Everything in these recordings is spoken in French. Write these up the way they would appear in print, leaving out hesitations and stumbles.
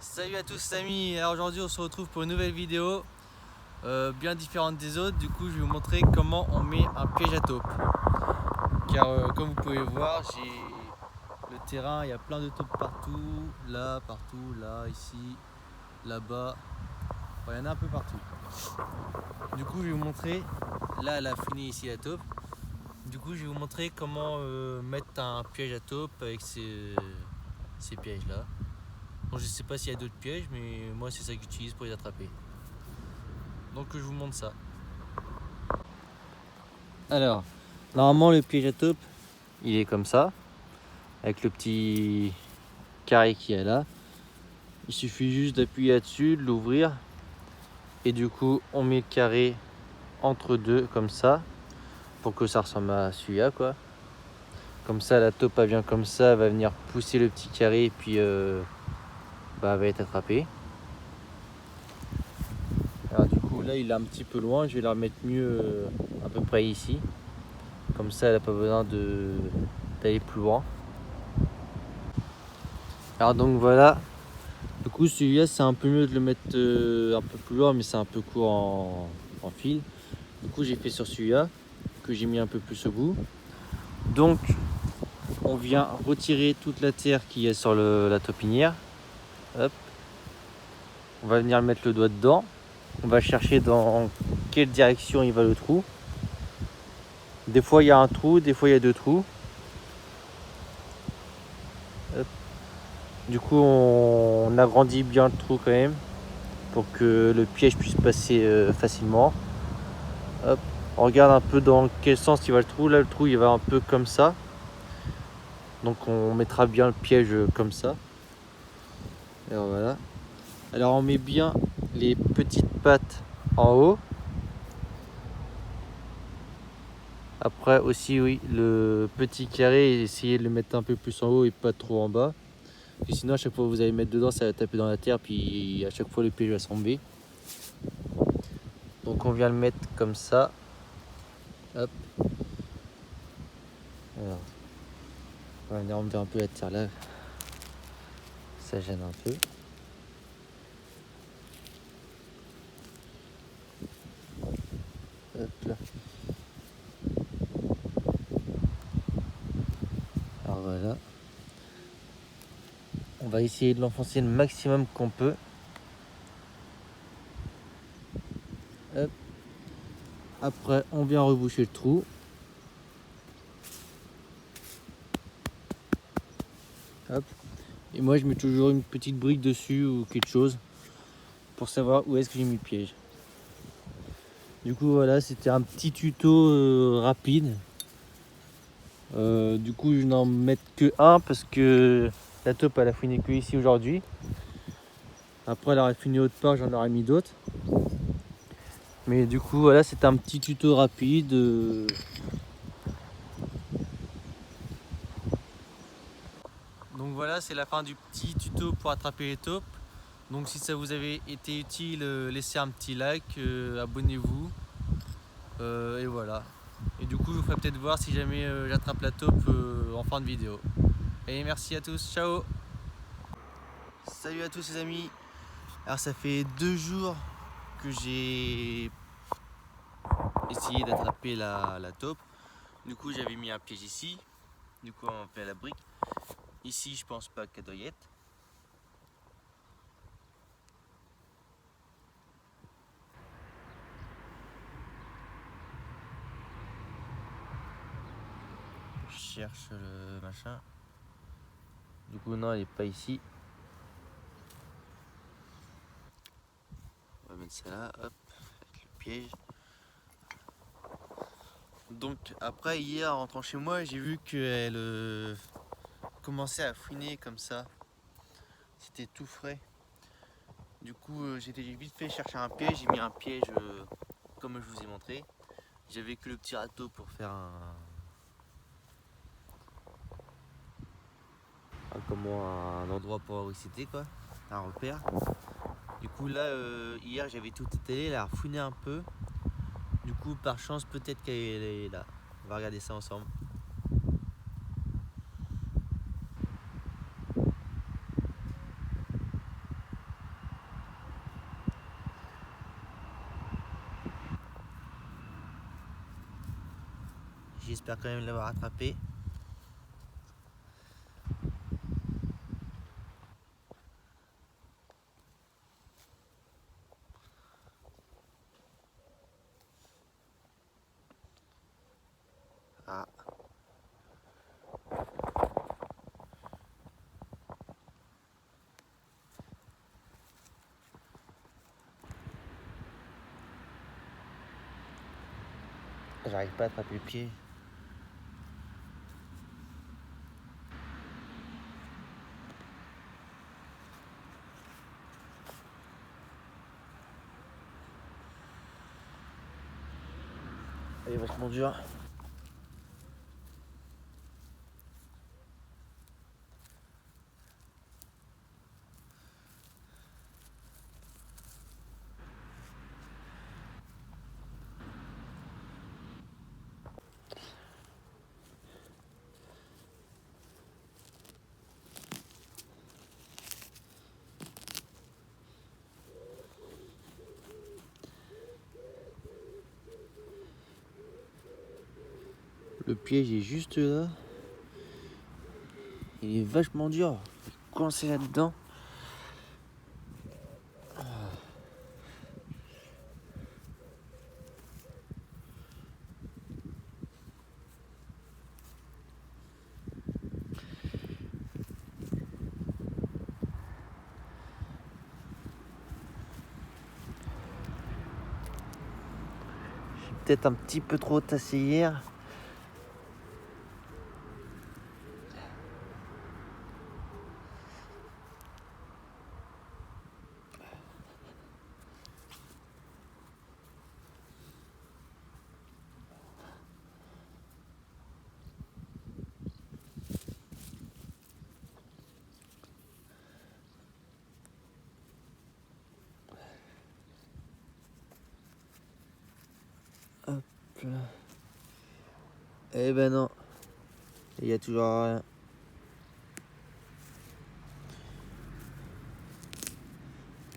Salut à tous amis, alors aujourd'hui on se retrouve pour une nouvelle vidéo bien différente des autres. Du coup je vais vous montrer comment on met un piège à taupe. Car comme vous pouvez voir, j'ai le terrain, il y a plein de taupes partout, là, ici, là-bas, enfin, il y en a un peu partout. Du coup je vais vous montrer, là elle a fini ici la taupe. Du coup je vais vous montrer comment mettre un piège à taupe avec ces pièges là. Bon, je sais pas s'il y a d'autres pièges, mais moi c'est ça que j'utilise pour les attraper. Donc je vous montre ça. Alors, normalement le piège à taupe, il est comme ça, avec le petit carré qui est là. Il suffit juste d'appuyer là-dessus, de l'ouvrir, et du coup on met le carré entre deux comme ça, pour que ça ressemble à celui-là quoi. Comme ça la taupe elle vient comme ça, elle va venir pousser le petit carré et puis elle va être attrapée. Alors du coup là il est un petit peu loin, je vais la remettre mieux à peu près ici. Comme ça elle n'a pas besoin d'aller plus loin. Alors donc voilà. Du coup celui-là c'est un peu mieux de le mettre un peu plus loin, mais c'est un peu court en fil. Du coup j'ai fait sur celui-là que j'ai mis un peu plus au bout. Donc on vient retirer toute la terre qui est sur la taupinière. Hop. On va venir mettre le doigt dedans. On va chercher dans quelle direction il va le trou. Des fois il y a un trou, des fois il y a deux trous. Hop. Du coup on agrandit bien le trou quand même pour que le piège puisse passer facilement. Hop. On regarde un peu dans quel sens il va le trou. Là le trou il va un peu comme ça. Donc on mettra bien le piège comme ça. Et voilà. Alors on met bien les petites pattes en haut. Après aussi oui, le petit carré, essayez de le mettre un peu plus en haut et pas trop en bas. Et sinon à chaque fois que vous allez mettre dedans, ça va taper dans la terre, puis à chaque fois le piège va tomber. Donc on vient le mettre comme ça. Hop. Alors, on va venir enlever un peu la terre là. Ça gêne un peu. Hop là. Alors voilà. On va essayer de l'enfoncer le maximum qu'on peut. Hop. Après, on vient reboucher le trou. Hop. Et moi, je mets toujours une petite brique dessus ou quelque chose pour savoir où est-ce que j'ai mis le piège. Du coup, voilà, c'était un petit tuto rapide. Du coup, je n'en mets que un parce que la taupe, elle a fini que ici aujourd'hui. Après, elle aurait fini autre part, j'en aurais mis d'autres. Mais du coup, voilà, c'est un petit tuto rapide. Donc voilà, c'est la fin du petit tuto pour attraper les taupes. Donc si ça vous avait été utile, laissez un petit like, abonnez-vous. Et voilà. Et du coup, je vous ferai peut-être voir si jamais j'attrape la taupe en fin de vidéo. Et merci à tous, ciao! Salut à tous les amis. Alors ça fait 2 jours que j'ai essayé d'attraper la taupe. Du coup j'avais mis un piège ici. Du coup on fait la brique. Ici je pense pas qu'elle doit y être. Je cherche le machin. Du coup non, elle est pas ici. On va mettre ça là, hop, avec le piège. Donc après hier en rentrant chez moi, j'ai vu qu'elle commençait à fouiner comme ça. C'était tout frais. Du coup j'ai vite fait chercher un piège, j'ai mis un piège comme je vous ai montré. J'avais que le petit râteau pour faire un endroit pour voir où c'était quoi, un repère. Du coup là hier j'avais tout étalé, elle a refouiné un peu. Du coup par chance peut-être qu'elle est là. On va regarder ça ensemble. j'espère quand même l'avoir attrapé. Ah. J'arrive pas à attraper le pied. Elle est vachement dure. Le piège est juste là. Il est vachement dur. Il est coincé là-dedans. J'ai peut-être un petit peu trop tassé hier. Hop là. Eh ben non. Il y a toujours rien.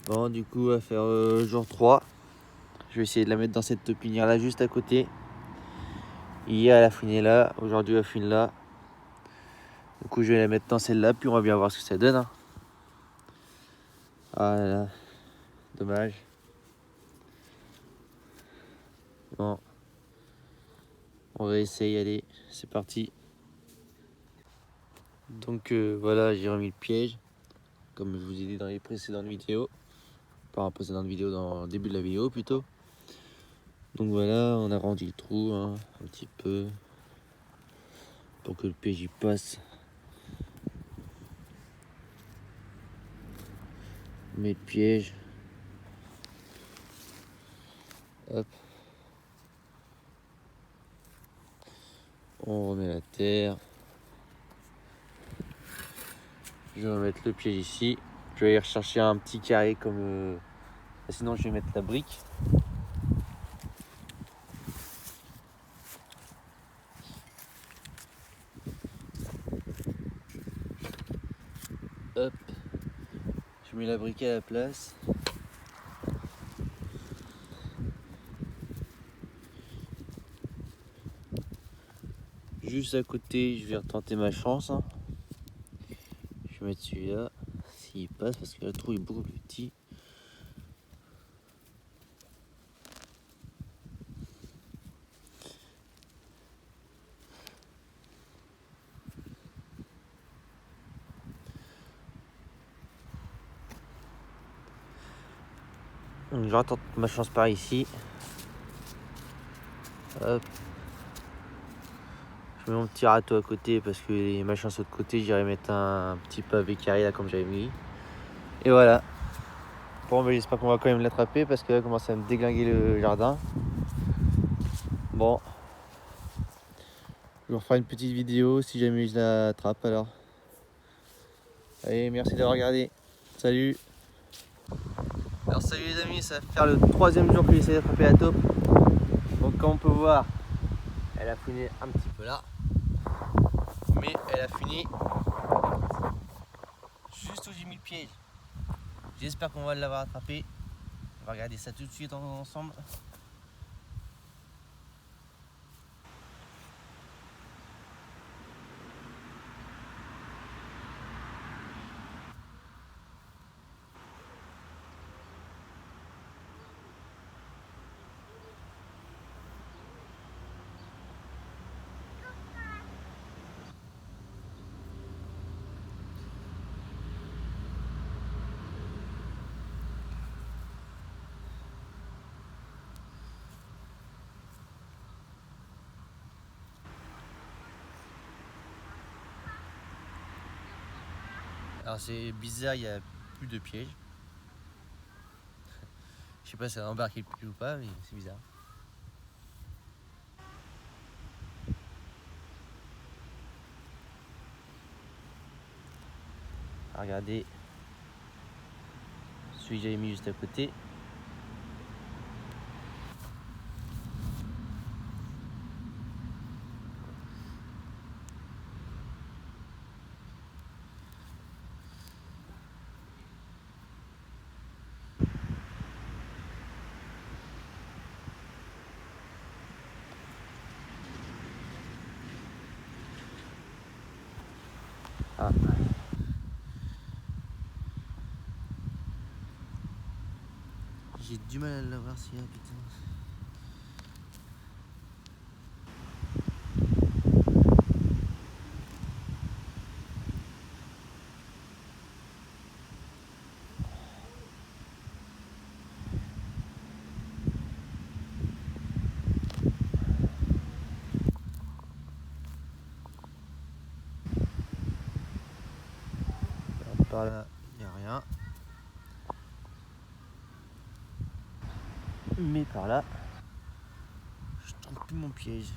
Bon, du coup, on va faire jour 3. Je vais essayer de la mettre dans cette topinière là, juste à côté. Hier, elle a fouiné là. Aujourd'hui, elle fouine là. Du coup, je vais la mettre dans celle-là, puis on va bien voir ce que ça donne. Hein. Ah là là. Dommage. Bon. On va essayer, allez, c'est parti. Donc voilà, j'ai remis le piège, comme je vous ai dit dans les précédentes vidéos. Pas en précédente vidéo, dans le début de la vidéo plutôt. Donc voilà, on a rendu le trou hein, un petit peu pour que le piège y passe. On met le piège. Hop. On remet la terre. Je vais mettre le piège ici. Je vais aller rechercher un petit carré comme... Sinon je vais mettre la brique. Hop. Je mets la brique à la place. Juste à côté, je vais retenter ma chance. Hein. Je vais mettre celui-là, s'il passe, parce que le trou est beaucoup plus petit. Donc, je retente ma chance par ici. Hop. Je mets mon petit râteau à côté parce que les machins sont de côté. J'irai mettre un petit pavé carré là comme j'avais mis. Et voilà. Bon, ben, j'espère qu'on va quand même l'attraper parce que là, commence à me déglinguer le jardin. Bon. Je vous referai une petite vidéo si jamais je l'attrape alors. Allez, merci d'avoir regardé. Salut. Alors salut les amis, ça va faire le 3e jour que j'essaie d'attraper la taupe. Donc comme on peut voir, elle a fouiné un petit peu là. Mais elle a fini juste où j'ai mis le piège. J'espère qu'on va l'avoir attrapé. On va regarder ça tout de suite ensemble. Alors c'est bizarre, il n'y a plus de piège. Je sais pas si ça a embarqué le piège ou pas, mais c'est bizarre. Regardez, celui que j'avais mis juste à côté. Ah. J'ai du mal à l'avoir celui-là, putain. Par là, il n'y a rien. Mais par là, je trouve plus mon piège.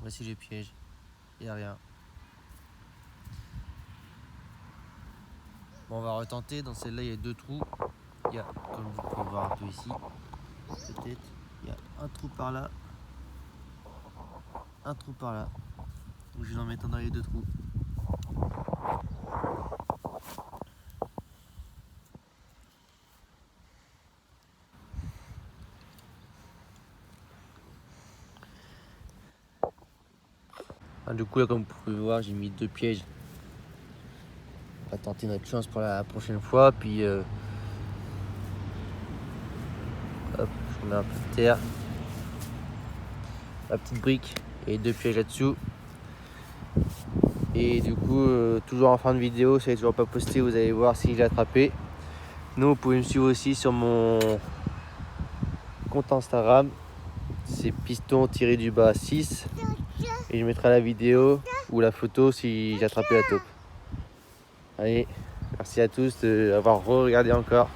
Voici le piège. Il n'y a rien. Bon, on va retenter. Dans celle-là, il y a 2 trous. Il y a, comme vous pouvez voir un peu ici, peut-être, il y a un trou par là, un trou par là. Donc je vais en mettre un dans les 2 trous. Ah, du coup, là, comme vous pouvez voir, j'ai mis 2 pièges. On va tenter notre chance pour la prochaine fois. Puis, hop, je mets un peu de terre, la petite brique et 2 pièges là-dessous. Et du coup, toujours en fin de vidéo, si vous n'avez toujours pas posté, vous allez voir si je l'ai attrapé. Nous, vous pouvez me suivre aussi sur mon compte Instagram. C'est piston-6. Et je mettrai la vidéo ou la photo si j'ai attrapé la taupe. Allez, merci à tous d'avoir regardé encore.